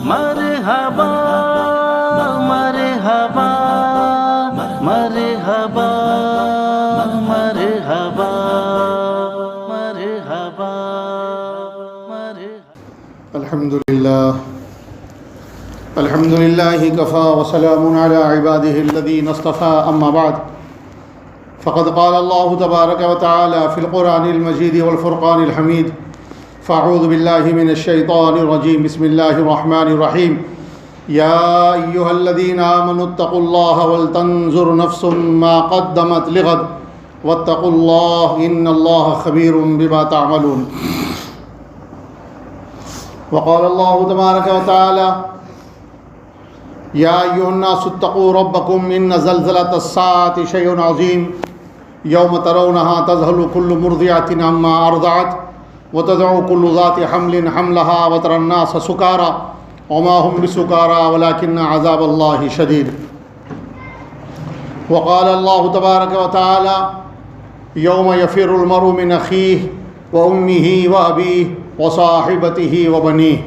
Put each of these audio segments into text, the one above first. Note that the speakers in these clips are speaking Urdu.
مرحبا مرحبا مرحبا مرحبا مرحبا الحمد لله كفى وسلام على عباده الذين اصطفى أما بعد فقد قال الله تبارك وتعالى في القرآن المجيد والفرقان الحميد فأعوذ بالله من الشيطان الرجيم بسم الله الرحمن الرحيم يا أيها الذين آمنوا اتقوا الله ولتنظر نفس ما قدمت لغد واتقوا الله إن الله خبير بما تعملون وقال الله تبارك وتعالى يا أيها الناس اتقوا ربكم إن زلزلة الساعة شيء عظيم يوم ترونها تذهل كل مرضعة عما أرضعت وتضع كل ذات حمل حملها وترى الناس سكارى وما هم بسكارى ولكن عذاب الله شديد وقال الله تبارك وتعالى يوم يفر المرء من أخيه وأمه وأبيه وصاحبته وبنيه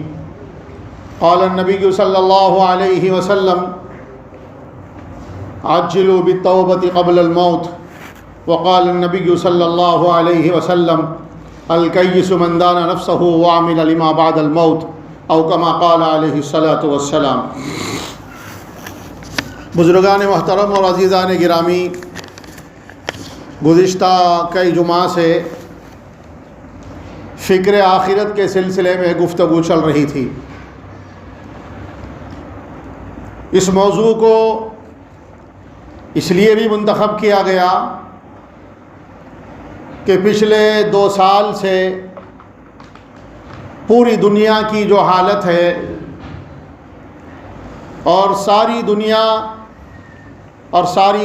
قال النبي صلى الله عليه وسلم عجلوا بالتوبة قبل الموت وقال النبي صلى الله عليه وسلم الکیس من دان نفسه وعمل لما بعد الموت او کما قال علیہ الصلاۃ والسلام۔ بزرگان محترم اور عزیزان گرامی، گزشتہ کئی جمعہ سے فکر آخرت کے سلسلے میں گفتگو چل رہی تھی۔ اس موضوع کو اس لیے بھی منتخب کیا گیا کہ پچھلے 2 سال سے پوری دنیا کی جو حالت ہے اور ساری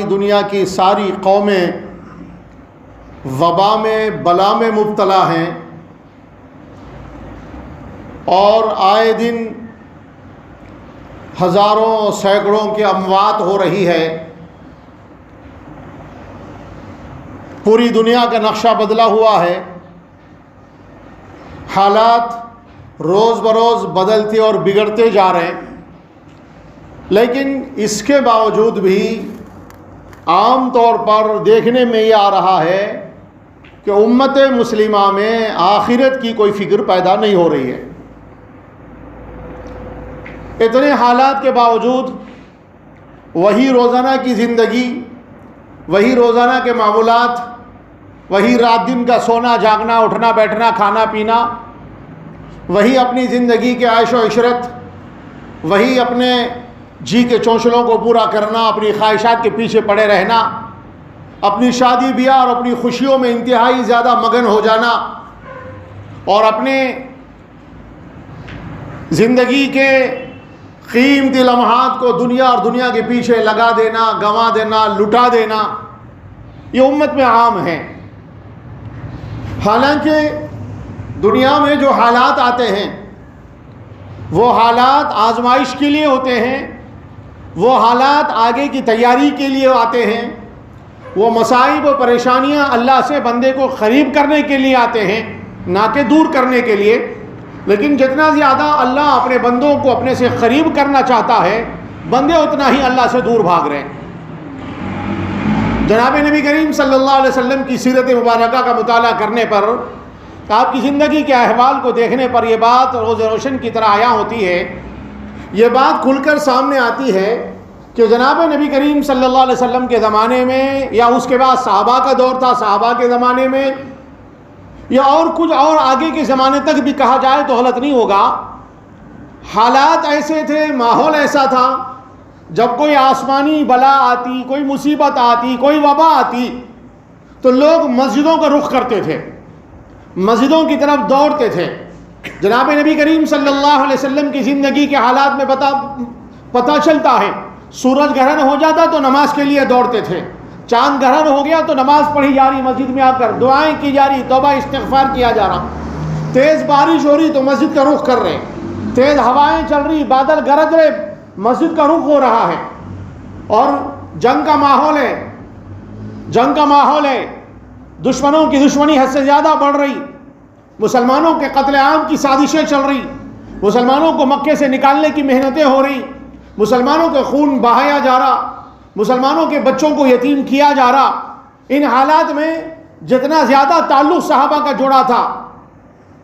دنیا کی ساری قومیں وبا میں بلا میں مبتلا ہیں اور آئے دن ہزاروں سینکڑوں کی اموات ہو رہی ہے۔ پوری دنیا کا نقشہ بدلا ہوا ہے، حالات روز بروز بدلتے اور بگڑتے جا رہے ہیں، لیکن اس کے باوجود بھی عام طور پر دیکھنے میں یہ آ رہا ہے کہ امت مسلمہ میں آخرت کی کوئی فکر پیدا نہیں ہو رہی ہے۔ اتنے حالات کے باوجود وہی روزانہ کی زندگی، وہی روزانہ کے معمولات، وہی رات دن کا سونا جاگنا اٹھنا بیٹھنا کھانا پینا، وہی اپنی زندگی کے عیش و عشرت، وہی اپنے جی کے چونچلوں کو پورا کرنا، اپنی خواہشات کے پیچھے پڑے رہنا، اپنی شادی بیاہ اور اپنی خوشیوں میں انتہائی زیادہ مگن ہو جانا اور اپنے زندگی کے قیمتی لمحات کو دنیا اور دنیا کے پیچھے لگا دینا، گنوا دینا، لٹا دینا، یہ امت میں عام ہے۔ حالانکہ دنیا میں جو حالات آتے ہیں وہ حالات آزمائش کے لیے ہوتے ہیں، وہ حالات آگے کی تیاری کے لیے آتے ہیں، وہ مصائب و پریشانیاں اللہ سے بندے کو قریب کرنے کے لیے آتے ہیں، نہ کہ دور کرنے کے لیے۔ لیکن جتنا زیادہ اللہ اپنے بندوں کو اپنے سے قریب کرنا چاہتا ہے، بندے اتنا ہی اللہ سے دور بھاگ رہے ہیں۔ جناب نبی کریم صلی اللہ علیہ وسلم کی سیرت مبارکہ کا مطالعہ کرنے پر، آپ کی زندگی کے احوال کو دیکھنے پر یہ بات روز روشن کی طرح عیاں ہوتی ہے، یہ بات کھل کر سامنے آتی ہے کہ جناب نبی کریم صلی اللہ علیہ وسلم کے زمانے میں یا اس کے بعد صحابہ کا دور تھا، صحابہ کے زمانے میں یا اور کچھ اور آگے کے زمانے تک بھی کہا جائے تو غلط نہیں ہوگا، حالات ایسے تھے، ماحول ایسا تھا، جب کوئی آسمانی بلا آتی، کوئی مصیبت آتی، کوئی وبا آتی تو لوگ مسجدوں کا رخ کرتے تھے، مسجدوں کی طرف دوڑتے تھے۔ جناب نبی کریم صلی اللہ علیہ وسلم کی زندگی کے حالات میں پتہ چلتا ہے، سورج گرہن ہو جاتا تو نماز کے لیے دوڑتے تھے، چاند گرہن ہو گیا تو نماز پڑھی جا رہی، مسجد میں آ کر دعائیں کی جا رہی، توبہ استغفار کیا جا رہا، تیز بارش ہو رہی تو مسجد کا رخ کر رہے، تیز ہوائیں چل رہی، بادل گرج رہے، مسجد کا رخ ہو رہا ہے۔ اور جنگ کا ماحول ہے، دشمنوں کی دشمنی حد سے زیادہ بڑھ رہی، مسلمانوں کے قتل عام کی سازشیں چل رہی، مسلمانوں کو مکے سے نکالنے کی محنتیں ہو رہی، مسلمانوں کا خون بہایا جا رہا، مسلمانوں کے بچوں کو یتیم کیا جا رہا. ان حالات میں جتنا زیادہ تعلق صحابہ کا جڑا تھا،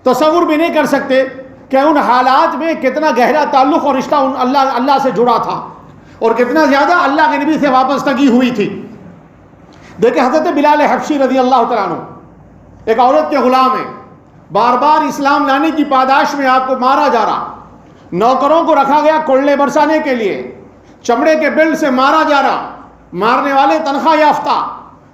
تصور بھی نہیں کر سکتے کہ ان حالات میں کتنا گہرا تعلق اور رشتہ اللہ سے جڑا تھا، اور کتنا زیادہ اللہ کے نبی سے وابستگی ہوئی تھی. دیکھیں حضرت بلال حبشی رضی اللہ تعالیٰ عنہ ایک عورت کے غلام ہیں، بار بار اسلام لانے کی پاداش میں آپ کو مارا جا رہا، نوکروں کو رکھا گیا کوڑلے برسانے کے لیے، چمڑے کے بیلٹ سے مارا جا رہا، مارنے والے تنخواہ یافتہ،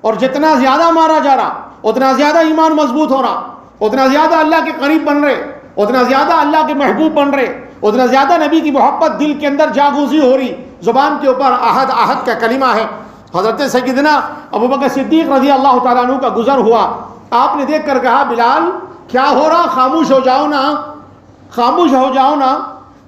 اور جتنا زیادہ مارا جا رہا اتنا زیادہ ایمان مضبوط ہو رہا، اتنا زیادہ اللہ کے قریب بن رہے، اتنا زیادہ اللہ کے محبوب بن رہے، اتنا زیادہ نبی کی محبت دل کے اندر جاگوزی ہو رہی. زبان کے اوپر احد احد کا کلمہ ہے. حضرت سیدنا ابوبکر صدیق رضی اللہ تعالیٰ عنہ کا گزر ہوا، آپ نے دیکھ کر کہا بلال کیا ہو رہا، خاموش ہو جاؤ نا، خاموش ہو جاؤ نا.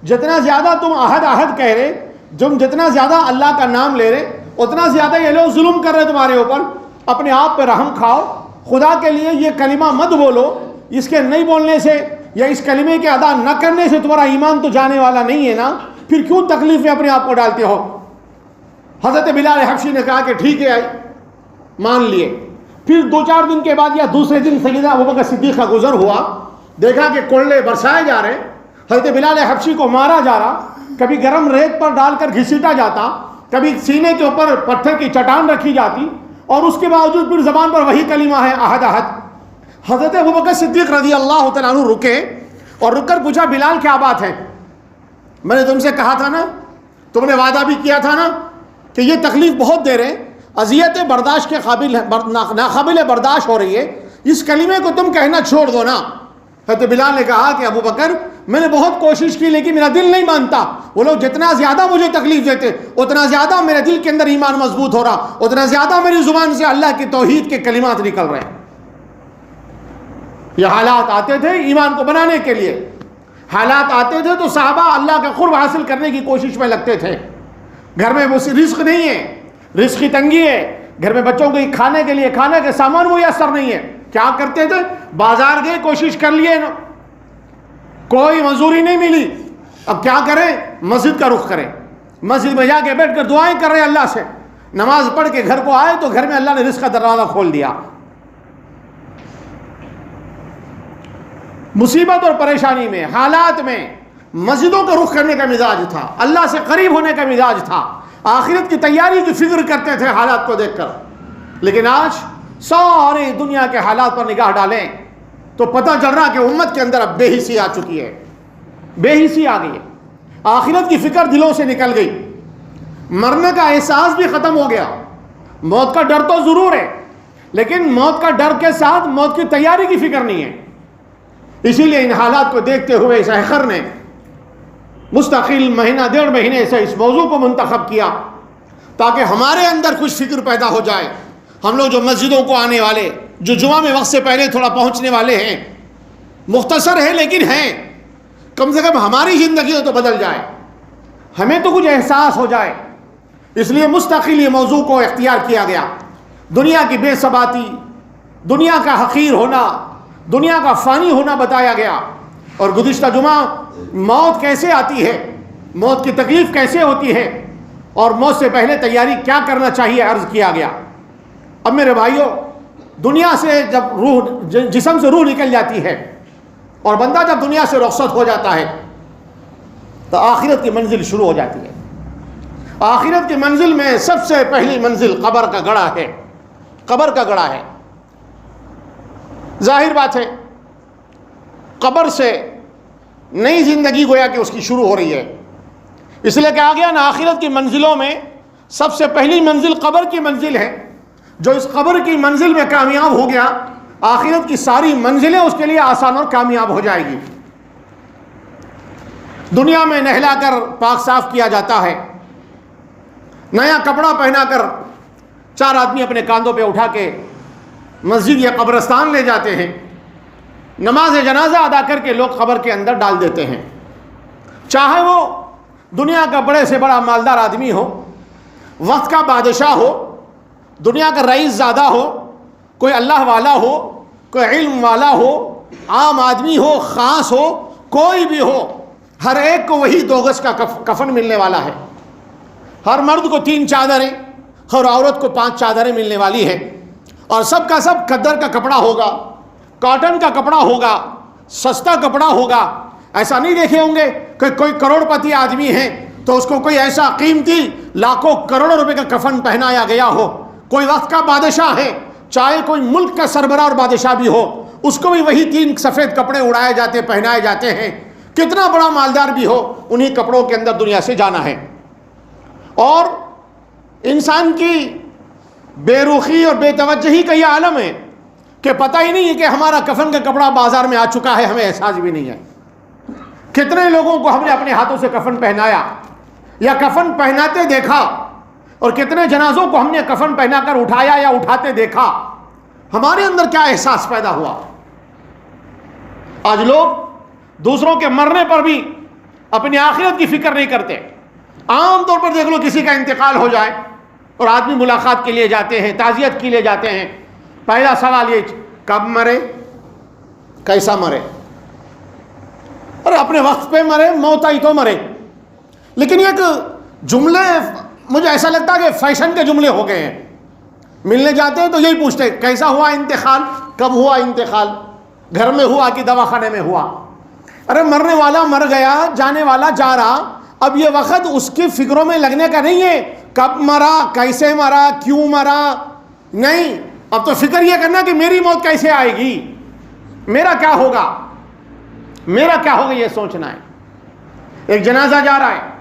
جتنا زیادہ تم احد احد کہہ رہے، تم جتنا زیادہ اللہ کا نام لے رہے، اتنا زیادہ یہ لوگ ظلم کر رہے تمہارے اوپر. اپنے آپ پہ رحم کھاؤ، خدا کے لیے یہ کلمہ مت بولو. اس کے نہیں بولنے سے یا اس کلمے کے ادا نہ کرنے سے تمہارا ایمان تو جانے والا نہیں ہے نا، پھر کیوں تکلیف میں اپنے آپ کو ڈالتے ہو. حضرت بلال حبشی نے کہا کہ ٹھیک ہے، مان لیے. پھر 2-4 دن کے بعد یا دوسرے دن سیدنا ابوبکر صدیق کا گزر ہوا، دیکھا کہ کوڑلے برسائے جا رہے، حضرت بلال حبشی کو مارا جا رہا، کبھی گرم ریت پر ڈال کر گھسیٹا جاتا، کبھی سینے کے اوپر پتھر کی چٹان رکھی جاتی، اور اس کے باوجود پھر زبان پر وہی کلمہ ہے احد احد. حضرت ابوبکر صدیق رضی اللہ تعالیٰ عنہ رکے اور رک کر پوچھا بلال کیا بات ہے؟ میں نے تم سے کہا تھا نا، تم نے وعدہ بھی کیا تھا نا کہ یہ تکلیف بہت دے رہے، اذیت برداشت کے قابل ناقابل برداشت ہو رہی ہے، اس کلمے کو تم کہنا چھوڑ دو نا. حضرت بلال نے کہا کہ ابوبکر میں نے بہت کوشش کی لیکن میرا دل نہیں مانتا. وہ لوگ جتنا زیادہ مجھے تکلیف دیتے اتنا زیادہ میرے دل کے اندر ایمان مضبوط ہو رہا، اتنا زیادہ میری زبان سے اللہ کی توحید کے کلمات نکل رہے. یہ حالات آتے تھے ایمان کو بنانے کے لیے، حالات آتے تھے تو صحابہ اللہ کا قرب حاصل کرنے کی کوشش میں لگتے تھے. گھر میں وہ رزق نہیں ہے، رزق کی تنگی ہے، گھر میں بچوں کو کھانے کے لیے کھانے کے سامان میسر نہیں ہے. کیا کرتے تھے؟ بازار گئے، کوشش کر لیے، کوئی مزدوری نہیں ملی، اب کیا کریں؟ مسجد کا رخ کریں، مسجد میں جا کے بیٹھ کر دعائیں کر رہے اللہ سے. نماز پڑھ کے گھر کو آئے تو گھر میں اللہ نے رزق کا دروازہ کھول دیا. مصیبت اور پریشانی میں، حالات میں مسجدوں کا رخ کرنے کا مزاج تھا، اللہ سے قریب ہونے کا مزاج تھا، آخرت کی تیاری کی فکر کرتے تھے حالات کو دیکھ کر. لیکن آج ساری دنیا کے حالات پر نگاہ ڈالیں تو پتہ چل رہا کہ امت کے اندر اب بے حسی آ چکی ہے، بے حسی آ گئی ہے. آخرت کی فکر دلوں سے نکل گئی، مرنے کا احساس بھی ختم ہو گیا. موت کا ڈر تو ضرور ہے لیکن موت کا ڈر کے ساتھ موت کی تیاری کی فکر نہیں ہے. اسی لیے ان حالات کو دیکھتے ہوئے اس اخر نے مستقل مہینہ 1.5 مہینے سے اس موضوع کو منتخب کیا تاکہ ہمارے اندر کچھ فکر پیدا ہو جائے. ہم لوگ جو مسجدوں کو آنے والے، جو جمعہ میں وقت سے پہلے تھوڑا پہنچنے والے ہیں، مختصر ہے لیکن ہیں، کم سے کم ہماری زندگی تو بدل جائے، ہمیں تو کچھ احساس ہو جائے. اس لیے مستقل یہ موضوع کو اختیار کیا گیا. دنیا کی بے ثباتی، دنیا کا حقیر ہونا، دنیا کا فانی ہونا بتایا گیا. اور گزشتہ جمعہ موت کیسے آتی ہے، موت کی تکلیف کیسے ہوتی ہے، اور موت سے پہلے تیاری کیا کرنا چاہیے عرض کیا گیا. اب میرے بھائیوں، دنیا سے جب جسم سے روح نکل جاتی ہے اور بندہ جب دنیا سے رخصت ہو جاتا ہے تو آخرت کی منزل شروع ہو جاتی ہے. آخرت کی منزل میں سب سے پہلی منزل قبر کا گڑھا ہے. قبر کا گڑھا ہے. ظاہر بات ہے قبر سے نئی زندگی گویا کہ اس کی شروع ہو رہی ہے. اس لیے کہا گیا نا آخرت کی منزلوں میں سب سے پہلی منزل قبر کی منزل ہے. جو اس قبر کی منزل میں کامیاب ہو گیا آخرت کی ساری منزلیں اس کے لیے آسان اور کامیاب ہو جائے گی. دنیا میں نہلا کر پاک صاف کیا جاتا ہے، نیا کپڑا پہنا کر 4 آدمی اپنے کاندھوں پہ اٹھا کے مسجد یا قبرستان لے جاتے ہیں، نماز جنازہ ادا کر کے لوگ قبر کے اندر ڈال دیتے ہیں. چاہے وہ دنیا کا بڑے سے بڑا مالدار آدمی ہو، وقت کا بادشاہ ہو، دنیا کا رئیس زادہ ہو، کوئی اللہ والا ہو، کوئی علم والا ہو، عام آدمی ہو، خاص ہو، کوئی بھی ہو، ہر ایک کو وہی 2 گز کا کفن ملنے والا ہے. ہر مرد کو 3 چادریں اور عورت کو 5 چادریں ملنے والی ہے. اور سب کا سب قدر کا کپڑا ہوگا, کاٹن کا کپڑا ہوگا, سستا کپڑا ہوگا. ایسا نہیں دیکھے ہوں گے کہ کوئی کروڑ پتی آدمی ہے تو اس کو کوئی ایسا قیمتی لاکھوں کروڑوں روپے کا کفن پہنایا گیا ہو. کوئی وقت کا بادشاہ ہے, چاہے کوئی ملک کا سربراہ اور بادشاہ بھی ہو, اس کو بھی وہی 3 سفید کپڑے اڑائے جاتے, پہنائے جاتے ہیں. کتنا بڑا مالدار بھی ہو, انہی کپڑوں کے اندر دنیا سے جانا ہے. اور انسان کی بے رخی اور بے توجہی کا یہ عالم ہے کہ پتہ ہی نہیں ہے کہ ہمارا کفن کا کپڑا بازار میں آ چکا ہے, ہمیں احساس بھی نہیں ہے. کتنے لوگوں کو ہم نے اپنے ہاتھوں سے کفن پہنایا یا کفن پہناتے دیکھا, اور کتنے جنازوں کو ہم نے کفن پہنا کر اٹھایا یا اٹھاتے دیکھا. ہمارے اندر کیا احساس پیدا ہوا؟ آج لوگ دوسروں کے مرنے پر بھی اپنی آخرت کی فکر نہیں کرتے. عام طور پر دیکھ لو, کسی کا انتقال ہو جائے اور آدمی ملاقات کے لیے جاتے ہیں, تعزیت کے لیے جاتے ہیں, پہلا سوال یہ, کب مرے, کیسا مرے, اور اپنے وقت پہ مرے, موت آئی تو مرے. لیکن یہ جملے مجھے ایسا لگتا ہے کہ فیشن کے جملے ہو گئے ہیں. ملنے جاتے ہیں تو یہی پوچھتے ہیں کیسا ہوا انتقال, کب ہوا انتقال, گھر میں ہوا کہ دواخانے میں ہوا. ارے مرنے والا مر گیا, جانے والا جا رہا. اب یہ وقت اس کی فکروں میں لگنے کا نہیں ہے کب مرا, کیسے مرا, کیوں مرا. نہیں, اب تو فکر یہ کرنا کہ میری موت کیسے آئے گی, میرا کیا ہوگا, میرا کیا ہوگا, یہ سوچنا ہے. ایک جنازہ جا رہا ہے,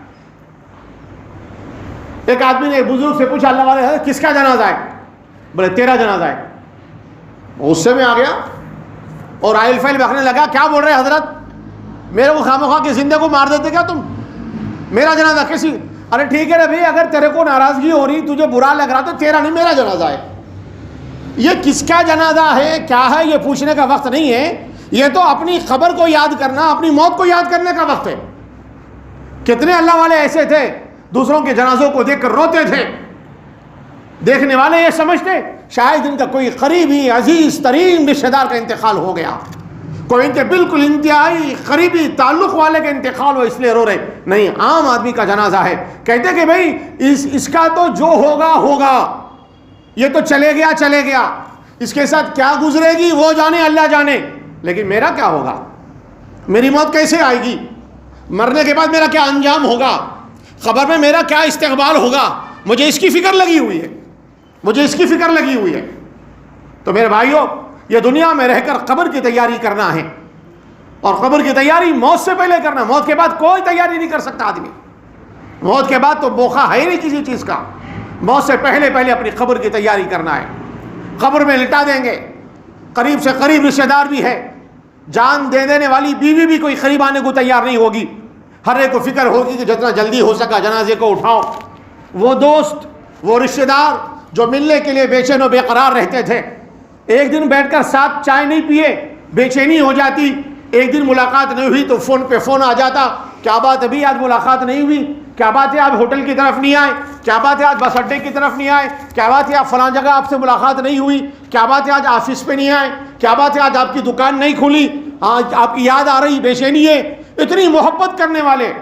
ایک آدمی نے ایک بزرگ سے پوچھا, اللہ والے کس کا جنازہ ہے؟ بولے تیرا جنازہ ہے. غصے میں آ گیا اور آئل فائل بکنے لگا, کیا بول رہے حضرت, میرے کو خواہ کی زندے کو مار دیتے کیا تم, میرا جنازہ کسی. ارے ٹھیک ہے رے بھائی, اگر تیرے کو ناراضگی ہو رہی, تجھے برا لگ رہا, تو تیرا نہیں میرا جنازہ ہے. یہ کس کا جنازہ ہے, کیا ہے, یہ پوچھنے کا وقت نہیں ہے. یہ تو اپنی خبر کو یاد کرنا, اپنی موت کو یاد کرنے کا وقت ہے. کتنے اللہ والے ایسے تھے دوسروں کے جنازوں کو دیکھ کر روتے تھے. دیکھنے والے یہ سمجھتے شاید ان کا کوئی قریبی عزیز ترین رشتہ دار کا انتقال ہو گیا, کوئی ان کے بالکل انتہائی قریبی تعلق والے کا انتقال ہو, اس لیے رو رہے. نہیں, عام آدمی کا جنازہ ہے. کہتے کہ بھئی اس کا تو جو ہوگا ہوگا, یہ تو چلے گیا چلے گیا, اس کے ساتھ کیا گزرے گی وہ جانے, اللہ جانے. لیکن میرا کیا ہوگا, میری موت کیسے آئے گی, مرنے کے بعد میرا کیا انجام ہوگا, قبر میں میرا کیا استقبال ہوگا, مجھے اس کی فکر لگی ہوئی ہے, مجھے اس کی فکر لگی ہوئی ہے. تو میرے بھائیوں, یہ دنیا میں رہ کر قبر کی تیاری کرنا ہے, اور قبر کی تیاری موت سے پہلے کرنا. موت کے بعد کوئی تیاری نہیں کر سکتا آدمی. موت کے بعد تو موقع ہے ہی نہیں کسی چیز کا. موت سے پہلے اپنی قبر کی تیاری کرنا ہے. قبر میں لٹا دیں گے, قریب سے قریب رشتہ دار بھی ہے, جان دے دینے والی بیوی بھی کوئی قریب آنے کو تیار نہیں ہوگی. ہر ایک کو فکر ہوگی کہ جتنا جلدی ہو سکا جنازے کو اٹھاؤ. وہ دوست, وہ رشتہ دار جو ملنے کے لیے بے چین و بے قرار رہتے تھے, ایک دن بیٹھ کر ساتھ چائے نہیں پیے, بے چینی ہو جاتی. ایک دن ملاقات نہیں ہوئی تو فون پہ فون آ جاتا, کیا بات ہے ابھی آج ملاقات نہیں ہوئی, کیا بات ہے آپ ہوٹل کی طرف نہیں آئے, کیا بات ہے آج بس اڈے کی طرف نہیں آئے, کیا بات ہے آپ فلاں جگہ آپ سے ملاقات نہیں ہوئی, کیا بات ہے آج آفس پہ نہیں آئے, کیا بات ہے آج آپ کی دکان نہیں کھلی, آج آپ کی یاد آ رہی, بے چینی ہے. اتنی محبت کرنے والے,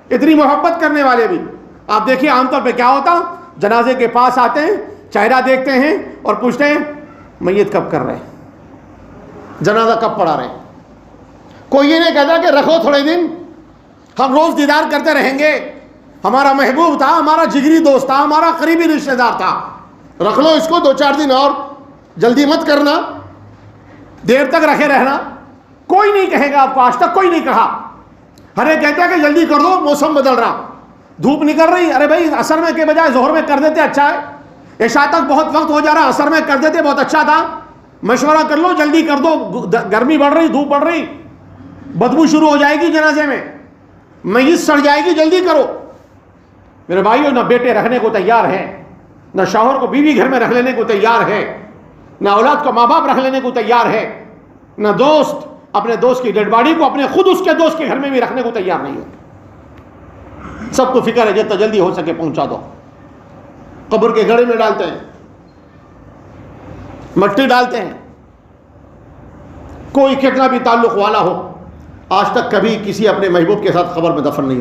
اتنی محبت کرنے والے بھی. آپ دیکھیے عام طور پہ کیا ہوتا, جنازے کے پاس آتے ہیں, چہرہ دیکھتے ہیں اور پوچھتے ہیں میت کب کر رہے ہیں, جنازہ کب پڑھا رہے ہیں. کوئی یہ نہیں کہتا کہ رکھو تھوڑے دن, ہم روز دیدار کرتے رہیں گے, ہمارا محبوب تھا, ہمارا جگری دوست تھا, ہمارا قریبی رشتہ دار تھا, رکھ لو اس کو 2-4 دن اور, جلدی مت کرنا, دیر تک رکھے رہنا. کوئی نہیں کہے گا آپ کو, آج تک کوئی نہیں کہا. ہر ایک کہتا ہے کہ جلدی کر دو, موسم بدل رہا, دھوپ نکل رہی, ارے بھائی عصر میں کے بجائے ظہر میں کر دیتے اچھا ہے, عشاء تک بہت وقت ہو جا رہا, عصر میں کر دیتے بہت اچھا تھا, مشورہ کر لو, جلدی کر دو, گرمی بڑھ رہی, دھوپ بڑھ رہی, بدبو شروع ہو جائے گی جنازے میں, میت سڑ جائے گی, جلدی کرو. میرے بھائیوں, نہ بیٹے رکھنے کو تیار ہیں, نہ شوہر کو بیوی گھر میں رکھ لینے کو تیار ہے, نہ اولاد کو ماں باپ رکھ لینے کو تیار ہے, نہ دوست اپنے دوست کی ڈیڈ باڈی کو اپنے خود اس کے دوست کے گھر میں بھی رکھنے کو تیار نہیں ہے. سب کو فکر ہے جتنا جلدی ہو سکے پہنچا دو. قبر کے گڑھے میں ڈالتے ہیں, مٹی ڈالتے ہیں. کوئی کتنا بھی تعلق والا ہو, آج تک کبھی کسی اپنے محبوب کے ساتھ قبر میں دفن نہیں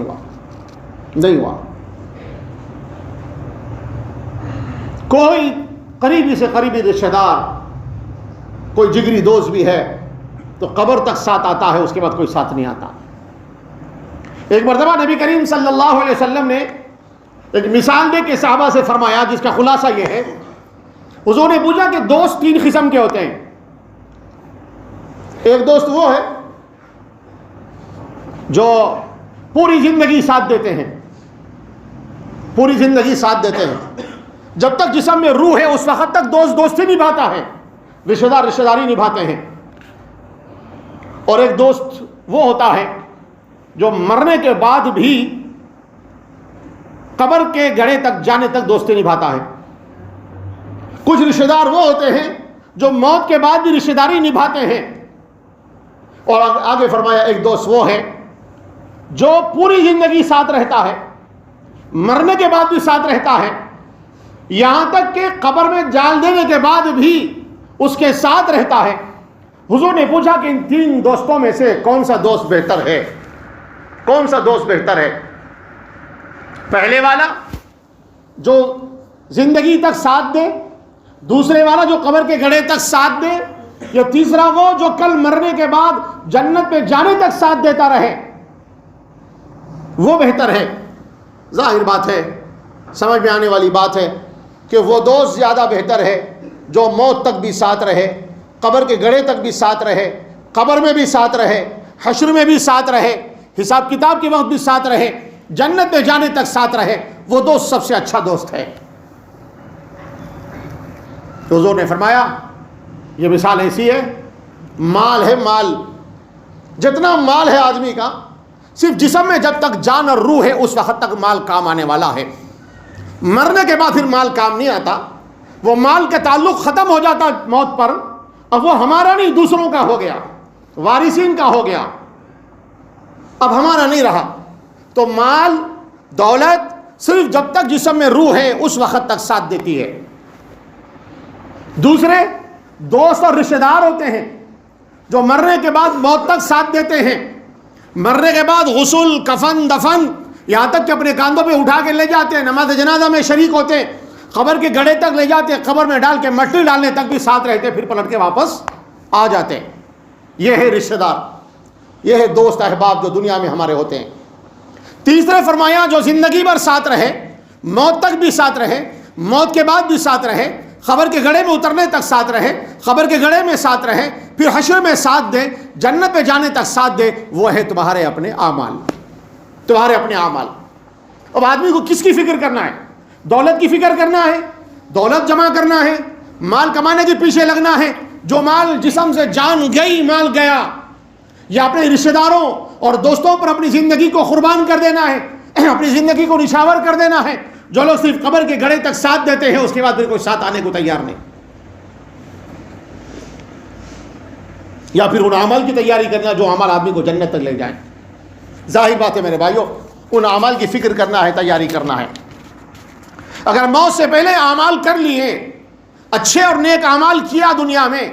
ہوا. کوئی قریبی سے قریبی رشتہ دار، کوئی جگری دوست بھی ہے تو قبر تک ساتھ آتا ہے، اس کے بعد کوئی ساتھ نہیں آتا. ایک مرتبہ نبی کریم صلی اللہ علیہ وسلم نے ایک مثال دے کے صحابہ سے فرمایا، جس کا خلاصہ یہ ہے. حضور نے پوچھا کہ دوست 3 قسم کے ہوتے ہیں. ایک دوست وہ ہے جو پوری زندگی ساتھ دیتے ہیں، پوری زندگی ساتھ دیتے ہیں، جب تک جسم میں روح ہے اس وقت تک دوست دوستی نبھاتا ہے، رشتہ دار رشتہ داری نبھاتے ہیں. اور ایک دوست وہ ہوتا ہے جو مرنے کے بعد بھی قبر کے گڑھے تک جانے تک دوستی نبھاتا ہے. کچھ رشتہ دار وہ ہوتے ہیں جو موت کے بعد بھی رشتہ داری نبھاتے ہیں. اور آگے فرمایا ایک دوست وہ ہے جو پوری زندگی ساتھ رہتا ہے، مرنے کے بعد بھی ساتھ رہتا ہے، یہاں تک کہ قبر میں ڈال دینے کے بعد بھی اس کے ساتھ رہتا ہے. حضور نے پوچھا کہ ان 3 دوستوں میں سے کون سا دوست بہتر ہے؟ کون سا دوست بہتر ہے؟ پہلے والا جو زندگی تک ساتھ دے، دوسرے والا جو قبر کے گڑھے تک ساتھ دے، یا تیسرا وہ جو کل مرنے کے بعد جنت پہ جانے تک ساتھ دیتا رہے؟ وہ بہتر ہے. ظاہر بات ہے، سمجھ میں آنے والی بات ہے کہ وہ دوست زیادہ بہتر ہے جو موت تک بھی ساتھ رہے، قبر کے گڑھے تک بھی ساتھ رہے، قبر میں بھی ساتھ رہے، حشر میں بھی ساتھ رہے، حساب کتاب کے وقت بھی ساتھ رہے، جنت میں جانے تک ساتھ رہے. وہ دوست سب سے اچھا دوست ہے. حضور نے فرمایا یہ مثال ایسی ہے، مال ہے، مال جتنا مال ہے آدمی کا، صرف جسم میں جب تک جان اور روح ہے اس وقت تک مال کام آنے والا ہے. مرنے کے بعد پھر مال کام نہیں آتا. وہ مال کا تعلق ختم ہو جاتا موت پر. اب وہ ہمارا نہیں، دوسروں کا ہو گیا، وارثین کا ہو گیا، اب ہمارا نہیں رہا. تو مال دولت صرف جب تک جسم میں روح ہے اس وقت تک ساتھ دیتی ہے. دوسرے دوست اور رشتہ دار ہوتے ہیں جو مرنے کے بعد موت تک ساتھ دیتے ہیں. مرنے کے بعد غسل، کفن، دفن، یہاں تک کہ اپنے کاندھوں پہ اٹھا کے لے جاتے ہیں، نماز جنازہ میں شریک ہوتے ہیں، قبر کے گڑھے تک لے جاتے ہیں، قبر میں ڈال کے مٹی ڈالنے تک بھی ساتھ رہتے، پھر پلٹ کے واپس آ جاتے. یہ ہے رشتہ دار، یہ ہے دوست احباب جو دنیا میں ہمارے ہوتے ہیں. تیسرے فرمایا جو زندگی بھر ساتھ رہے، موت تک بھی ساتھ رہے، موت کے بعد بھی ساتھ رہے، قبر کے گڑھے میں اترنے تک ساتھ رہے، قبر کے گڑھے میں ساتھ رہے، پھر حشر میں ساتھ دے، جنت میں جانے تک ساتھ دے. وہ ہے تمہارے اپنے اعمال، تمہارے اپنے اعمال. اب آدمی کو کس کی فکر کرنا ہے؟ دولت کی فکر کرنا ہے، دولت جمع کرنا ہے، مال کمانے کے پیچھے لگنا ہے. جو مال جسم سے جان گئی، مال گیا. یا اپنے رشتہ داروں اور دوستوں پر اپنی زندگی کو قربان کر دینا ہے، اپنی زندگی کو نشاور کر دینا ہے. جو لوگ صرف قبر کے گڑھے تک ساتھ دیتے ہیں اس کے بعد پھر کوئی ساتھ آنے کو تیار نہیں. یا پھر ان اعمال کی تیاری کرنا جو اعمال آدمی کو جنت تک لے جائیں. ظاہر بات ہے میرے بھائیوں، ان اعمال کی فکر کرنا ہے، تیاری کرنا ہے. اگر موت سے پہلے اعمال کر لیے، اچھے اور نیک اعمال کیا، دنیا میں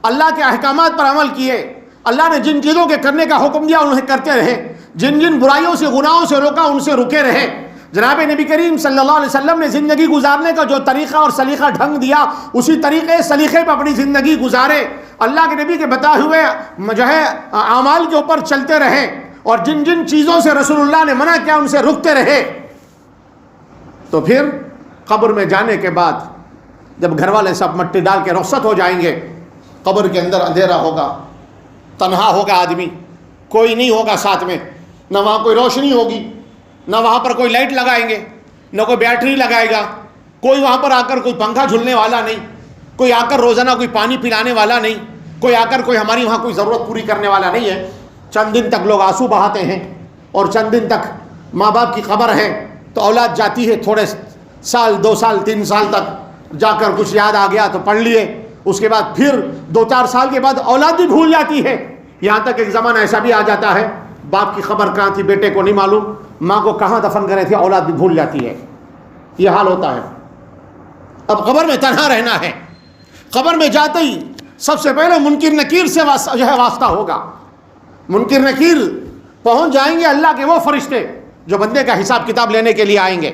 اللہ کے احکامات پر عمل کیے، اللہ نے جن چیزوں کے کرنے کا حکم دیا انہیں کرتے رہے، جن جن برائیوں سے، گناہوں سے روکا ان سے رکے رہے. جناب نبی کریم صلی اللہ علیہ وسلم نے زندگی گزارنے کا جو طریقہ اور سلیقہ ڈھنگ دیا، اسی طریقے سلیقے پہ اپنی زندگی گزارے. اللہ کے نبی کے بتائے ہوئے جو ہے اعمال کے اوپر چلتے رہے، اور جن جن چیزوں سے رسول اللہ نے منع کیا ان سے رکتے رہے. تو پھر قبر میں جانے کے بعد جب گھر والے سب مٹی ڈال کے رخصت ہو جائیں گے، قبر کے اندر اندھیرا ہوگا، تنہا ہوگا آدمی، کوئی نہیں ہوگا ساتھ میں، نہ وہاں کوئی روشنی ہوگی، نہ وہاں پر کوئی لائٹ لگائیں گے، نہ کوئی بیٹری لگائے گا، کوئی وہاں پر آ کر کوئی پنکھا جھلنے والا نہیں، کوئی آ کر روزانہ کوئی پانی پلانے والا نہیں، کوئی آ کر کوئی ہماری وہاں کوئی ضرورت پوری کرنے والا نہیں ہے. چند دن تک لوگ آنسو بہاتے ہیں، اور چند دن تک ماں باپ کی قبر ہے تو اولاد جاتی ہے، تھوڑے سال، 2 سال، 3 سال تک جا کر کچھ یاد آ گیا تو پڑھ لیے، اس کے بعد پھر 2-4 سال کے بعد اولاد بھی بھول جاتی ہے. یہاں تک ایک زمانہ ایسا بھی آ جاتا ہے باپ کی خبر کہاں تھی بیٹے کو نہیں معلوم، ماں کو کہاں دفن کرے تھے اولاد بھی بھول جاتی ہے. یہ حال ہوتا ہے. اب قبر میں تنہا رہنا ہے. قبر میں جاتے ہی سب سے پہلے منکر نکیر سے جو ہے واسطہ ہوگا. منکر نکیر پہنچ جائیں گے اللہ کے وہ فرشتے جو بندے کا حساب کتاب لینے کے لیے آئیں گے.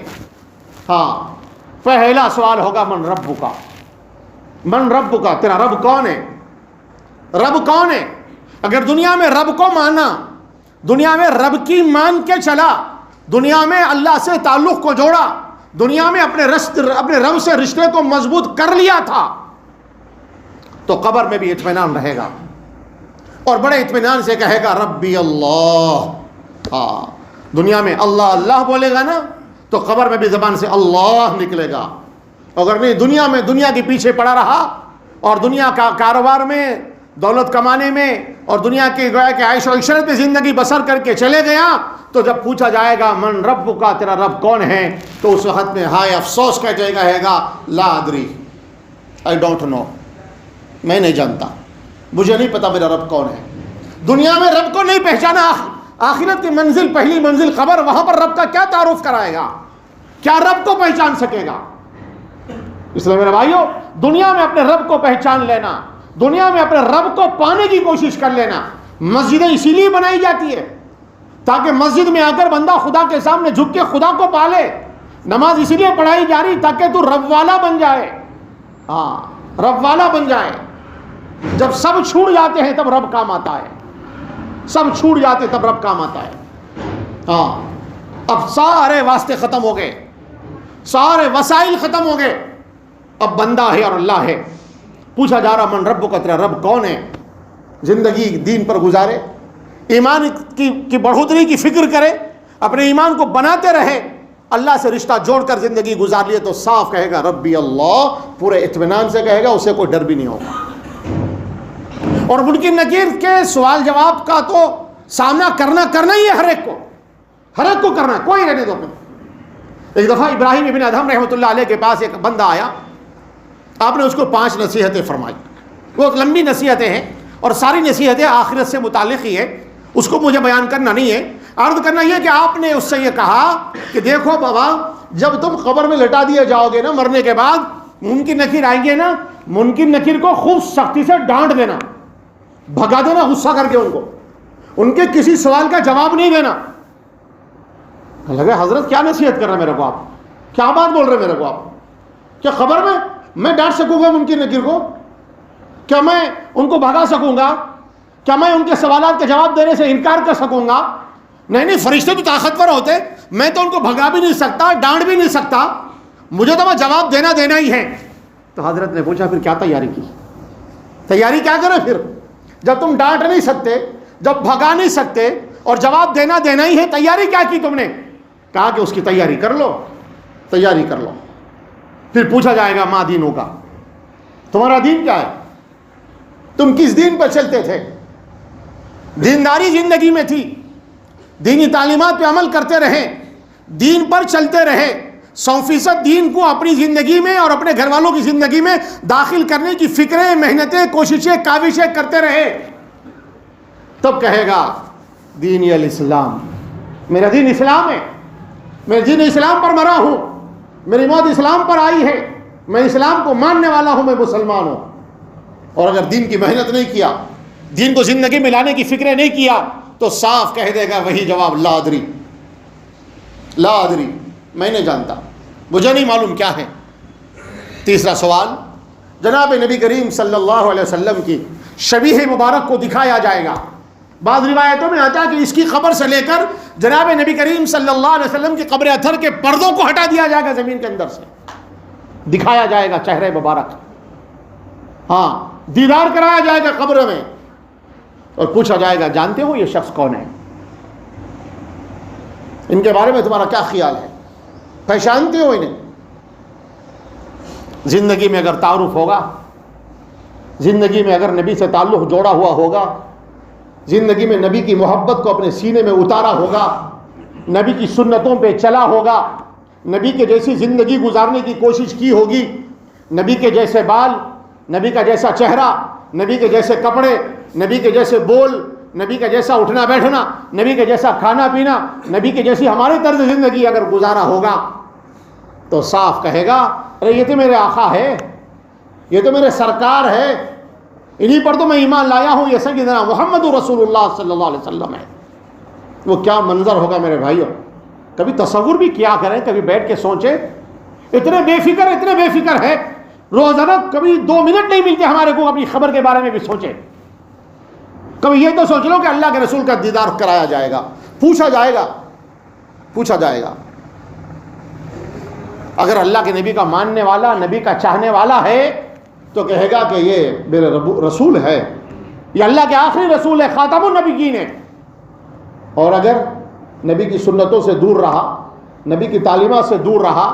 ہاں پہلا سوال ہوگا من ربک، من ربک، تیرا رب کون ہے؟ رب کون ہے؟ اگر دنیا میں رب کو مانا، دنیا میں رب کی مان کے چلا، دنیا میں اللہ سے تعلق کو جوڑا، دنیا میں اپنے رب سے رشتے کو مضبوط کر لیا تھا، تو قبر میں بھی اطمینان رہے گا اور بڑے اطمینان سے کہے گا ربی اللہ. ہاں دنیا میں اللہ اللہ بولے گا نا تو قبر میں بھی زبان سے اللہ نکلے گا. اگر نہیں دنیا میں دنیا کے پیچھے پڑا رہا اور دنیا کا کاروبار میں دولت کمانے میں اور دنیا کے گویا کہ عیش و عشرت میں زندگی بسر کر کے چلے گیا تو جب پوچھا جائے گا من رب کا، تیرا رب کون ہے، تو اس وقت میں ہائے افسوس کہے گا لا ادری، آئی ڈونٹ نو، میں نہیں جانتا، مجھے نہیں پتا میرا رب کون ہے. دنیا میں رب کو نہیں پہچانا، آخرت کی منزل پہلی منزل قبر، وہاں پر رب کا کیا تعارف کرائے گا، کیا رب کو پہچان سکے گا؟ اس لیے میرے بھائیو دنیا میں اپنے رب کو پہچان لینا، دنیا میں اپنے رب کو پانے کی کوشش کر لینا. مسجدیں اسی لیے بنائی جاتی ہے تاکہ مسجد میں آ کر بندہ خدا کے سامنے جھک کے خدا کو پالے. نماز اسی لیے پڑھائی جا رہی تاکہ تو رب والا بن جائے. ہاں رب والا بن جائے. جب سب چھوٹ جاتے ہیں تب رب کام آتا ہے، سب چھوٹ جاتے تب رب کام آتا ہے. ہاں اب سارے واسطے ختم ہو گئے، سارے وسائل ختم ہو گئے، اب بندہ ہے اور اللہ ہے. پوچھا جا رہا من رب کا، تیرا رب کون ہے؟ زندگی دین پر گزارے، ایمان کی بڑھوتری کی فکر کرے، اپنے ایمان کو بناتے رہے، اللہ سے رشتہ جوڑ کر زندگی گزار لیے تو صاف کہے گا ربی اللہ، پورے اطمینان سے کہے گا، اسے کوئی ڈر بھی نہیں ہوگا. اور منکر نکیر کے سوال جواب کا تو سامنا کرنا ہی ہے، ہر ایک کو کرنا ہے، کوئی رہنے دو. ایک دفعہ ابراہیم ابن ادہم رحمۃ اللہ علیہ کے پاس ایک بندہ آیا، آپ نے اس کو 5 نصیحتیں فرمائی. وہ لمبی نصیحتیں ہیں اور ساری نصیحتیں آخرت سے متعلق ہی ہے، اس کو مجھے بیان کرنا نہیں ہے. عرض کرنا یہ کہ آپ نے اس سے یہ کہا کہ دیکھو بابا، جب تم قبر میں لٹا دیے جاؤ گے نا، مرنے کے بعد منکر نکیر آئیں گے نا، منکر نکیر کو خوب سختی سے ڈانٹ دینا، بھگا دینا غصہ کر کے، ان کے کسی سوال کا جواب نہیں دینا. لگے حضرت کیا نصیحت کر رہے ہیں میرے کو، آپ کیا بات بول رہے ہیں میرے کو، آپ کیا خبر میں ڈانٹ سکوں گا منکر نکیر کو؟ کیا میں ان کو بھگا سکوں گا؟ کیا میں ان کے سوالات کے جواب دینے سے انکار کر سکوں گا؟ نہیں، فرشتے تو طاقتور ہوتے، میں تو ان کو بھگا بھی نہیں سکتا، ڈانٹ بھی نہیں سکتا، مجھے تو جواب دینا ہی ہے. تو حضرت نے پوچھا پھر کیا تیاری کی؟ تیاری کیا کریں پھر؟ جب تم ڈانٹ نہیں سکتے، جب بھگا نہیں سکتے اور جواب دینا ہی ہے، تیاری کیا کی تم نے؟ کہا کہ اس کی تیاری کر لو. پھر پوچھا جائے گا ماں دینوں کا، تمہارا دین کیا ہے؟ تم کس دین پر چلتے تھے؟ دینداری زندگی میں تھی، دینی تعلیمات پہ عمل کرتے رہے، دین پر چلتے رہے، 100% دین کو اپنی زندگی میں اور اپنے گھر والوں کی زندگی میں داخل کرنے کی فکریں، محنتیں، کوششیں، کاوشیں کرتے رہے، تب کہے گا دین الاسلام، میرا دین اسلام ہے، میں دین اسلام پر مرا ہوں، میری موت اسلام پر آئی ہے، میں اسلام کو ماننے والا ہوں، میں مسلمان ہوں. اور اگر دین کی محنت نہیں کیا، دین کو زندگی میں لانے کی فکریں نہیں کیا، تو صاف کہہ دے گا وہی جواب لا ادری، میں نہیں جانتا، مجھے نہیں معلوم کیا ہے. تیسرا سوال، جناب نبی کریم صلی اللہ علیہ وسلم کی شبیہ مبارک کو دکھایا جائے گا. بعض روایتوں میں آتا ہے کہ اس کی قبر سے لے کر جناب نبی کریم صلی اللہ علیہ وسلم کی قبر اطہر کے پردوں کو ہٹا دیا جائے گا، زمین کے اندر سے دکھایا جائے گا چہرے مبارک. ہاں دیدار کرایا جائے گا قبر میں اور پوچھا جائے گا جانتے ہو یہ شخص کون ہے؟ ان کے بارے میں تمہارا کیا خیال ہے؟ پہچانتے ہو انہیں؟ زندگی میں اگر تعارف ہوگا، زندگی میں اگر نبی سے تعلق جوڑا ہوا ہوگا، زندگی میں نبی کی محبت کو اپنے سینے میں اتارا ہوگا، نبی کی سنتوں پہ چلا ہوگا، نبی کے جیسی زندگی گزارنے کی کوشش کی ہوگی، نبی کے جیسے بال، نبی کا جیسا چہرہ، نبی کے جیسے کپڑے، نبی کے جیسے بول، نبی کا جیسا اٹھنا بیٹھنا، نبی کے جیسا کھانا پینا، نبی کی جیسی ہماری طرز زندگی اگر گزارا ہوگا تو صاف کہے گا ارے یہ تو میرے آقا ہے، یہ تو میرے سرکار ہے، انہی پر تو میں ایمان لایا ہوں، یہ سیدنا محمد رسول اللہ صلی اللہ علیہ وسلم ہے۔ وہ کیا منظر ہوگا میرے بھائیوں، کبھی تصور بھی کیا کریں، کبھی بیٹھ کے سوچیں، اتنے بے فکر ہے، روزانہ کبھی 2 منٹ نہیں ملتے ہمارے کو اپنی خبر کے بارے میں بھی سوچیں۔ کبھی یہ تو سوچ لو کہ اللہ کے رسول کا دیدار کرایا جائے گا، پوچھا جائے گا۔ اگر اللہ کے نبی کا ماننے والا، نبی کا چاہنے والا ہے تو کہے گا کہ یہ میرے رسول ہے، یہ اللہ کے آخری رسول ہے، خاتم النبیین ہے۔ اور اگر نبی کی سنتوں سے دور رہا، نبی کی تعلیمات سے دور رہا،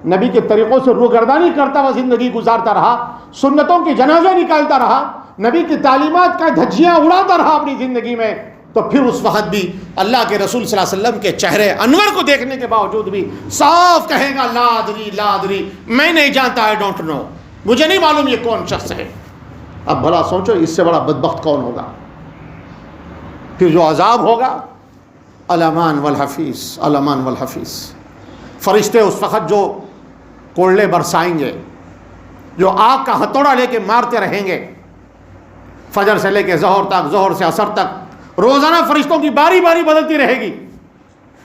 نبی کے طریقوں سے روگردانی کرتا ہوا زندگی گزارتا رہا، سنتوں کی جنازے نکالتا رہا، نبی کی تعلیمات کا دھجیاں اڑاتا رہا اپنی زندگی میں، تو پھر اس وقت بھی اللہ کے رسول صلی اللہ علیہ وسلم کے چہرے انور کو دیکھنے کے باوجود بھی صاف کہے گا لا ادری، میں نہیں جانتا، آئی ڈونٹ نو، مجھے نہیں معلوم یہ کون شخص ہے۔ اب بھلا سوچو اس سے بڑا بدبخت کون ہوگا؟ پھر جو عذاب ہوگا، الامان والحفیظ، فرشتے اس وقت جو کوڑلے برسائیں گے، جو آگ کا ہتھوڑا لے کے مارتے رہیں گے، فجر سے لے کے ظہر تک، ظہر سے عصر تک، روزانہ فرشتوں کی باری بدلتی رہے گی،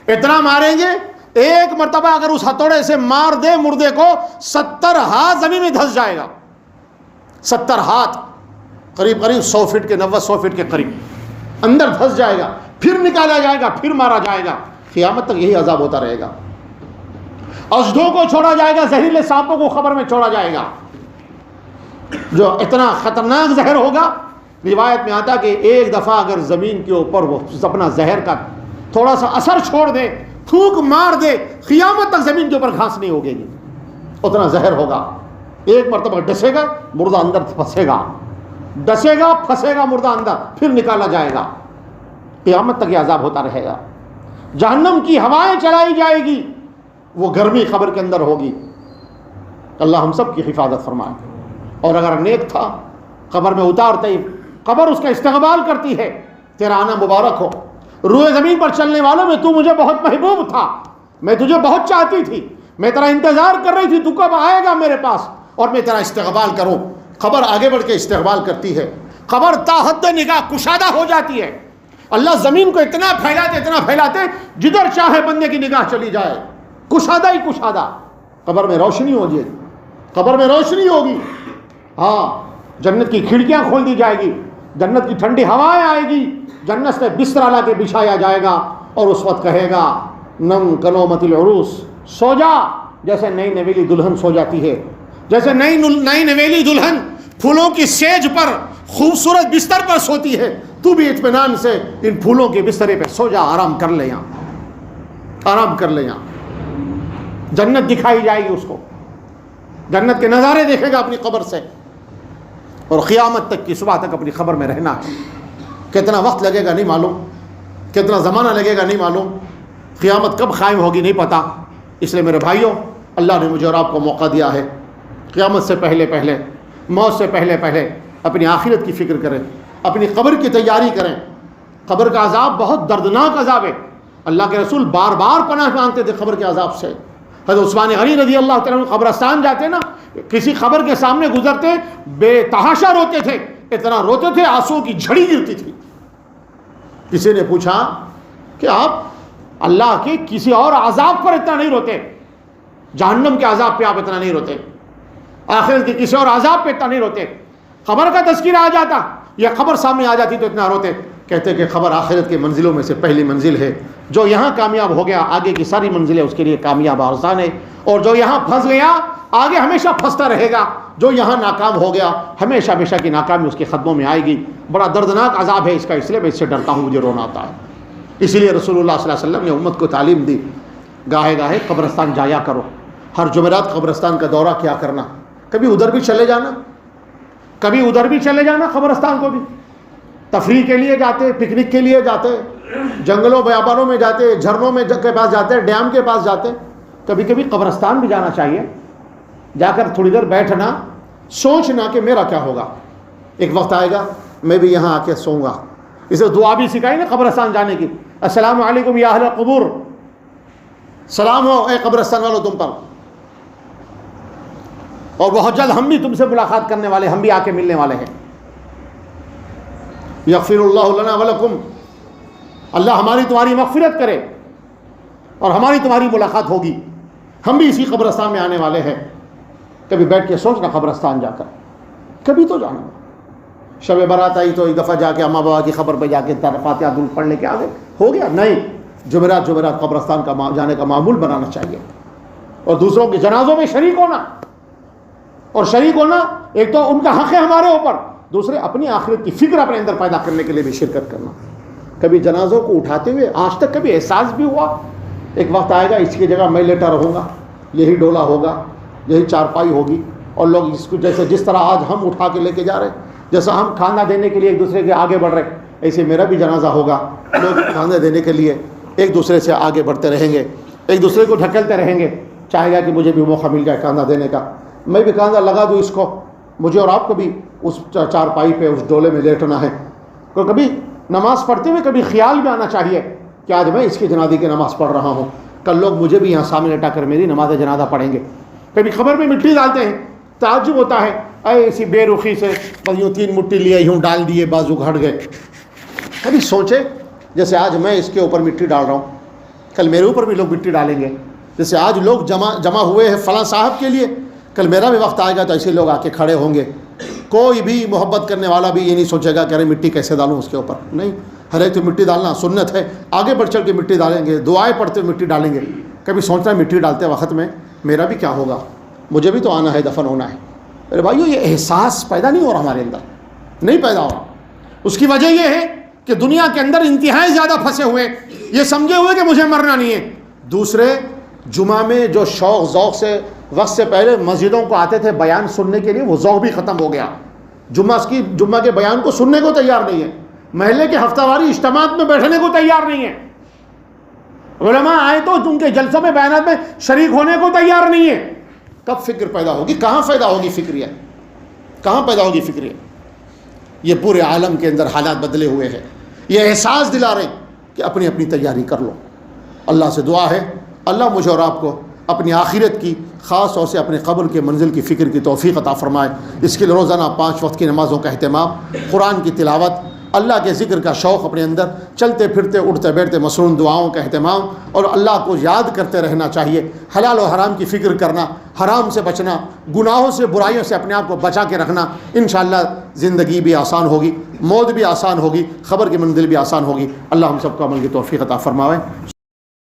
اتنا ماریں گے، ایک مرتبہ اگر اس ہتھوڑے سے مار دے مردے کو 70 ہاتھ زمین میں دھس جائے گا، 70 ہاتھ، قریب 100 فٹ کے 100 فٹ کے قریب اندر دھس جائے گا، پھر نکالا جائے گا، پھر مارا جائے گا، قیامت تک یہی عذاب ہوتا رہے گا۔ اسدوں کو چھوڑا جائے گا، زہریلے سانپوں کو قبر میں چھوڑا جائے گا، جو اتنا خطرناک زہر ہوگا، روایت میں آتا کہ ایک دفعہ اگر زمین کے اوپر وہ اپنا زہر کا تھوڑا سا اثر چھوڑ دے، پھونک مار دے، قیامت تک زمین کے اوپر گھاس نہیں ہوگی، اتنا زہر ہوگا۔ ایک مرتبہ ڈسے گا، مردہ اندر پھنسے گا، ڈسے گا، پھنسے گا مردہ اندر، پھر نکالا جائے گا، قیامت تک یہ عذاب ہوتا رہے گا۔ جہنم کی ہوائیں چلائی جائے گی، وہ گرمی قبر کے اندر ہوگی۔ اللہ ہم سب کی حفاظت فرمائے۔ اور اگر نیک تھا، قبر میں اتارتے ہی قبر اس کا استقبال کرتی ہے، تیرا آنا مبارک ہو، روئے زمین پر چلنے والوں میں تو مجھے بہت محبوب تھا، میں تجھے بہت چاہتی تھی، میں تیرا انتظار کر رہی تھی، تو کب آئے گا میرے پاس اور میں تیرا استقبال کروں۔ قبر آگے بڑھ کے استقبال کرتی ہے، قبر تا حد نگاہ کشادہ ہو جاتی ہے۔ اللہ زمین کو اتنا پھیلاتے جدھر چاہے بندے کی نگاہ چلی جائے، کشادہ ہی کشادہ۔ قبر میں روشنی ہو جائے گی، قبر میں روشنی ہوگی، ہاں، جنت کی کھڑکیاں کھول دی جائے گی، جنت کی ٹھنڈی ہوائیں آئے گی، جنت سے بستر لا کے بچھایا جائے گا، اور اس وقت کہے گا نم کنومت العروس، سو جا، جیسے نئی نویلی دلہن سو جاتی ہے، جیسے نئی نویلی دلہن پھولوں کی سیج پر خوبصورت بستر پر سوتی ہے، تو بھی اطمینان سے ان پھولوں کے بسترے پہ سو جا، آرام کر لے یہاں۔ جنت دکھائی جائے گی اس کو، جنت کے نظارے دیکھے گا اپنی قبر سے، اور قیامت تک کی صبح تک اپنی قبر میں رہنا ہے۔ کتنا وقت لگے گا نہیں معلوم، کتنا زمانہ لگے گا نہیں معلوم، قیامت کب قائم ہوگی نہیں پتہ۔ اس لیے میرے بھائیوں، اللہ نے مجھے اور آپ کو موقع دیا ہے، قیامت سے پہلے، موت سے پہلے اپنی آخرت کی فکر کریں، اپنی قبر کی تیاری کریں۔ قبر کا عذاب بہت دردناک عذاب ہے، اللہ کے رسول بار بار پناہ مانگتے تھے قبر کے عذاب سے۔ حضرت عثمان غنی رضی اللہ تعالیٰ عنہ قبرستان جاتے نا، کسی قبر کے سامنے گزرتے بے تحاشا روتے تھے، اتنا روتے تھے آنسو کی جھڑی گرتی تھی۔ کسی نے پوچھا کہ آپ اللہ کے کسی اور عذاب پر اتنا نہیں روتے، جہنم کے عذاب پہ آپ اتنا نہیں روتے، آخرت کے کسی اور عذاب پہ اتنا نہیں روتے، قبر کا تذکرہ آ جاتا یا قبر سامنے آ جاتی تو اتنا روتے۔ کہتے کہ قبر آخرت کے منزلوں میں سے پہلی منزل ہے، جو یہاں کامیاب ہو گیا آگے کی ساری منزلیں اس کے لیے کامیاب اور آسان ہے، اور جو یہاں پھنس گیا آگے ہمیشہ پھنستا رہے گا، جو یہاں ناکام ہو گیا ہمیشہ کی ناکامی اس کے قدموں میں آئے گی۔ بڑا دردناک عذاب ہے اس کا، اس لیے میں اس سے ڈرتا ہوں، مجھے رونا آتا ہے۔ اسی لیے رسول اللہ صلی اللہ علیہ وسلم نے امت کو تعلیم دی، گاہے قبرستان جایا کرو، ہر جمعرات قبرستان کا دورہ کیا کرنا، کبھی ادھر بھی چلے جانا قبرستان کو بھی، تفریح کے لیے جاتے، پکنک کے لیے جاتے، جنگلوں بیابانوں میں جاتے، جھرنوں میں کے پاس جاتے، ڈیم کے پاس جاتے، کبھی کبھی قبرستان بھی جانا چاہیے، جا کر تھوڑی دیر بیٹھنا، سوچنا کہ میرا کیا ہوگا، ایک وقت آئے گا میں بھی یہاں آ کے سوؤں گا۔ اسے دعا بھی سکھائی نا قبرستان جانے کی، السلام علیکم یا اہل قبور، سلام ہو اے قبرستان والوں تم پر، اور بہت جلد ہم بھی تم سے ملاقات کرنے والے، ہم بھی آ کے ملنے والے ہیں۔ یغفر اللہ لنا ولکم، اللہ ہماری تمہاری مغفرت کرے اور ہماری تمہاری ملاقات ہوگی، ہم بھی اسی قبرستان میں آنے والے ہیں۔ کبھی بیٹھ کے سوچنا قبرستان جا کر، کبھی تو جانا۔ شب برات آئی تو ایک دفعہ جا کے اماں بابا کی خبر پہ جا کے فاتحہ درود پڑھ لے کے آ گئے، ہو گیا؟ نہیں، جمعرات قبرستان کا جانے کا معمول بنانا چاہیے، اور دوسروں کے جنازوں میں شریک ہونا۔ اور شریک ہونا ایک تو ان کا حق ہے ہمارے اوپر، دوسرے اپنی آخرت کی فکر اپنے اندر پیدا کرنے کے لیے بھی شرکت کرنا۔ کبھی جنازوں کو اٹھاتے ہوئے آج تک کبھی احساس بھی ہوا ایک وقت آئے گا اس کی جگہ میں لیٹا رہوں گا، یہی ڈولا ہوگا، یہی چارپائی ہوگی، اور لوگ اس کو جس طرح آج ہم اٹھا کے لے کے جا رہے ہیں، جیسا ہم کھانا دینے کے لیے ایک دوسرے کے آگے بڑھ رہے ہیں، ایسے میرا بھی جنازہ ہوگا، لوگ کھانا دینے کے لیے ایک دوسرے سے آگے بڑھتے رہیں گے، ایک دوسرے کو ڈھکیلتے رہیں گے، چاہے گا کہ مجھے بھی موقع مل جائے کاندھا دینے کا، میں بھی کاندھا لگا دوں اس کو، مجھے اور آپ کو بھی اس چارپائی پہ اس ڈولے میں لیٹنا ہے۔ تو کبھی نماز پڑھتے ہوئے کبھی خیال میں آنا چاہیے کہ آج میں اس کی جنازے کی نماز پڑھ رہا ہوں، کل لوگ مجھے بھی یہاں سامنے لٹا کر میری نماز جنازہ پڑھیں گے۔ کبھی خبر میں مٹی ڈالتے ہیں، تعجب ہوتا ہے، ایسی بے رخی سے بس یوں 3 مٹھی لیے یوں ڈال دیے، بازو گھٹ گئے۔ کبھی سوچے جیسے آج میں اس کے اوپر مٹی ڈال رہا ہوں، کل میرے اوپر بھی لوگ مٹی ڈالیں گے، جیسے آج لوگ جمع ہوئے ہیں فلاں صاحب کے لیے، کل میرا بھی وقت آئے گا تو ایسے لوگ آ کے کھڑے ہوں گے۔ کوئی بھی محبت کرنے والا بھی یہ نہیں سوچے گا کہ ارے مٹی کیسے ڈالوں اس کے اوپر، نہیں، ہر ایک تو مٹی ڈالنا سنت ہے، آگے بڑھ چڑھ کے مٹی ڈالیں گے، دعائیں پڑھتے ہوئے مٹی ڈالیں گے۔ کبھی سوچنا ہے مٹی ڈالتے وقت میں میرا بھی کیا ہوگا، مجھے بھی تو آنا ہے، دفن ہونا ہے۔ ارے بھائیو، یہ احساس پیدا نہیں ہو رہا ہمارے اندر، نہیں پیدا ہو رہا۔ اس کی وجہ یہ ہے کہ دنیا کے اندر انتہائی زیادہ پھنسے ہوئے، یہ سمجھے ہوئے کہ مجھے مرنا نہیں ہے۔ دوسرے جمعہ میں جو شوق ذوق سے وقت سے پہلے مسجدوں کو آتے تھے بیان سننے کے لیے، وہ ذوق بھی ختم ہو گیا۔ جمعہ کے بیان کو سننے کو تیار نہیں ہے، محلے کے ہفتہ واری اجتماعات میں بیٹھنے کو تیار نہیں ہے، علماء آئے تو ان کے جلسوں میں بیانات میں شریک ہونے کو تیار نہیں ہے۔ کب فکر پیدا ہوگی؟ کہاں پیدا ہوگی فکریہ؟ کہاں پیدا ہوگی فکریہ؟ یہ پورے عالم کے اندر حالات بدلے ہوئے ہیں، یہ احساس دلا رہے ہیں کہ اپنی اپنی تیاری کر لو۔ اللہ سے دعا ہے اللہ مجھے اور آپ کو اپنی آخرت کی، خاص طور سے اپنے قبر کے منزل کی فکر کی توفیق عطا فرمائے۔ اس کے لیے روزانہ 5 وقت کی نمازوں کا اہتمام، قرآن کی تلاوت، اللہ کے ذکر کا شوق اپنے اندر، چلتے پھرتے اٹھتے بیٹھتے مصنون دعاؤں کا اہتمام، اور اللہ کو یاد کرتے رہنا چاہیے۔ حلال و حرام کی فکر کرنا، حرام سے بچنا، گناہوں سے برائیوں سے اپنے آپ کو بچا کے رکھنا، انشاءاللہ زندگی بھی آسان ہوگی، موت بھی آسان ہوگی، خبر کی منزل بھی آسان ہوگی۔ اللہ ہم سب کو عمل کی توفیق عطا فرمائے۔